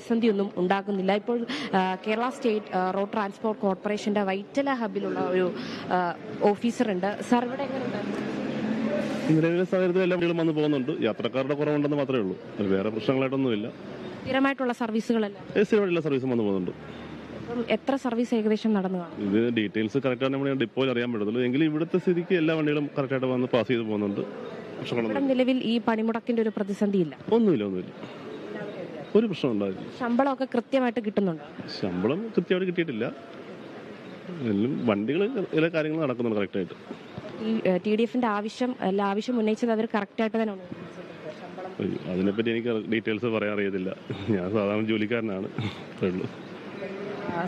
പ്രതിസന്ധിയൊന്നും ഉണ്ടാകുന്നില്ല. ഇപ്പോൾ Kerala state road transport കോർപ്പറേഷന്റെ വൈറ്റല ഹബിലുള്ള ഒരു ഓഫീസറുണ്ട്. സാർ, ഇവിടെ എങ്ങനെയുണ്ട്? നിലവിലെ സാഹചര്യത്തിൽ എല്ലാ വണ്ടികളും വന്ന് പോകുന്നുണ്ട്. യാത്രക്കാരുടെ കുറവുണ്ടെന്ന് മാത്രമേ ഉള്ളൂ. വേറെ പ്രശ്നങ്ങളായിട്ടൊന്നുമില്ല. സ്ഥിരമായിട്ടുള്ള സർവീസുകളല്ല, സ്ഥിരമായിട്ടുള്ള സർവീസും വന്ന് പോകുന്നുണ്ട്. എത്ര സർവീസ് ഏകദേശം നടന്നു കാണും? ഇത് ഡീറ്റെയിൽസ് കറക്റ്റാണ് നമ്മൾ ഡിപ്പോയിൽ അറിയാൻ പറ്റത്തുള്ളൂ. എങ്കിലും ഇവിടുത്തെ സ്ഥിതിക്ക് എല്ലാ വണ്ടികളും കറക്റ്റായിട്ട് വന്ന് പാസ് ചെയ്ത് പോകുന്നുണ്ട്. ഇവിടെ നിലവിൽ ഈ പണിമുടക്കിന്റെ ഒരു പ്രതിസന്ധി ഇല്ല? ഒന്നുമില്ല. ഒരു പ്രശ്നം ഉണ്ടായില്ല. ശമ്പളമൊക്കെ കൃത്യമായിട്ട് കിട്ടുന്നുണ്ടോ? ശമ്പളം കൃത്യമായിട്ട് കിട്ടിയിട്ടില്ല. എല്ലാം വണ്ടികൾ എല്ലാ കാര്യങ്ങളും നടക്കുന്നുണ്ട് കറക്റ്റായിട്ട്. ഈ TDFന്റെ ആവശ്യം ഉന്നയിച്ചത് അവർ കറക്റ്റായിട്ട് തന്നെ അതിനെപ്പറ്റി എനിക്ക് ഡീറ്റെയിൽസ് പറയാൻ അറിയത്തില്ല. ഞാൻ സാധാരണ ജോലിക്കാരനാണ്. അത്രേ ഉള്ളൂ.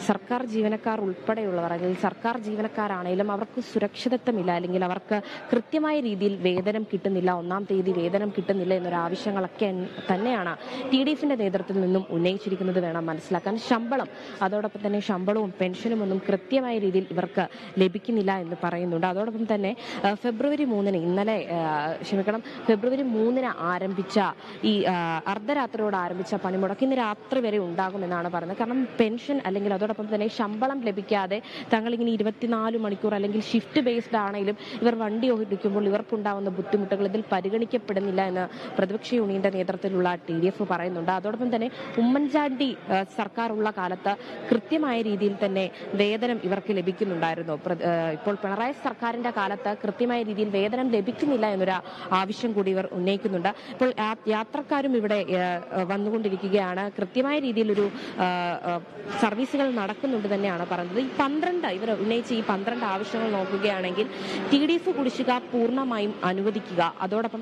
സർക്കാർ ജീവനക്കാർ ഉൾപ്പെടെയുള്ളവർ, അല്ലെങ്കിൽ സർക്കാർ ജീവനക്കാരാണെങ്കിലും അവർക്ക് സുരക്ഷിതത്വമില്ല, അല്ലെങ്കിൽ അവർക്ക് കൃത്യമായ രീതിയിൽ വേതനം കിട്ടുന്നില്ല, 1-ാം തീയതി വേതനം കിട്ടുന്നില്ല എന്നൊരു ആവശ്യങ്ങളൊക്കെ തന്നെയാണ് TDFന്റെ നേതൃത്വത്തിൽ നിന്നും ഉന്നയിച്ചിരിക്കുന്നത് വേണം മനസ്സിലാക്കാൻ. അതോടൊപ്പം തന്നെ ശമ്പളവും പെൻഷനും ഒന്നും കൃത്യമായ രീതിയിൽ ഇവർക്ക് ലഭിക്കുന്നില്ല എന്ന് പറയുന്നുണ്ട്. അതോടൊപ്പം തന്നെ ഫെബ്രുവരി 3-ന് ആരംഭിച്ച ഈ അർദ്ധരാത്രിയോട് ആരംഭിച്ച പണിമുടക്ക് ഇന്ന് രാത്രി വരെ ഉണ്ടാകുമെന്നാണ് പറയുന്നത്. കാരണം പെൻഷൻ അല്ലെങ്കിൽ അതോടൊപ്പം തന്നെ ശമ്പളം ലഭിക്കാതെ തങ്ങളിങ്ങനെ 24 മണിക്കൂർ അല്ലെങ്കിൽ ഷിഫ്റ്റ് ബേസ്ഡ് ആണെങ്കിലും ഇവർ വണ്ടി ഓടിക്കുമ്പോൾ ഇവർക്കുണ്ടാവുന്ന ബുദ്ധിമുട്ടുകൾ ഇതിൽ പരിഗണിക്കപ്പെടുന്നില്ല എന്ന് പ്രതിപക്ഷ യൂണിയന്റെ നേതൃത്വത്തിലുള്ള TDF പറയുന്നുണ്ട്. അതോടൊപ്പം തന്നെ ഉമ്മൻചാണ്ടി സർക്കാർ ഉള്ള കാലത്ത് കൃത്യമായ രീതിയിൽ തന്നെ വേതനം ഇവർക്ക് ലഭിക്കുന്നുണ്ടായിരുന്നു. ഇപ്പോൾ പിണറായി സർക്കാരിന്റെ കാലത്ത് കൃത്യമായ രീതിയിൽ വേതനം ലഭിക്കുന്നില്ല എന്നൊരു ആവശ്യം കൂടി ഇവർ ഉന്നയിക്കുന്നുണ്ട്. ഇപ്പോൾ യാത്രക്കാരും ഇവിടെ വന്നുകൊണ്ടിരിക്കുകയാണ്. കൃത്യമായ രീതിയിലൊരു സർവീസുകൾ നടക്കുന്നുണ്ട് തന്നെയാണ് പറയുന്നത്. ഇവർ ഉന്നയിച്ച ഈ 12 ആവശ്യങ്ങൾ നോക്കുകയാണെങ്കിൽ TDF കുടിശ്ശിക പൂർണ്ണമായും അനുവദിക്കുക, അതോടൊപ്പം